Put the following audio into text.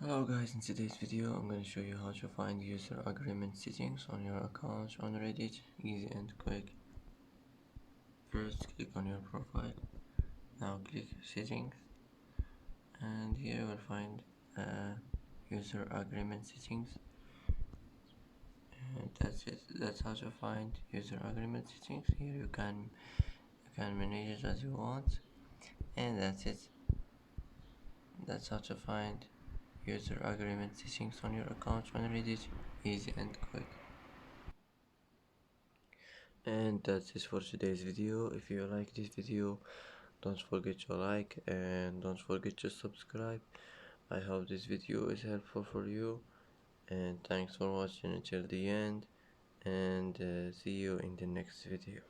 Hello guys, in today's video I'm going to show you how to find user agreement settings on your account on Reddit. Easy and quick. First click on your profile, now click settings, and here you will find user agreement settings, and that's it. That's how to find user agreement settings. Here you can manage it as you want, and that's it. That's how to find user agreement settings on your account on Reddit. Easy and quick. And that's it for today's video. If you like this video, don't forget to like and don't forget to subscribe. I hope this video is helpful for you, and thanks for watching until the end, and see you in the next video.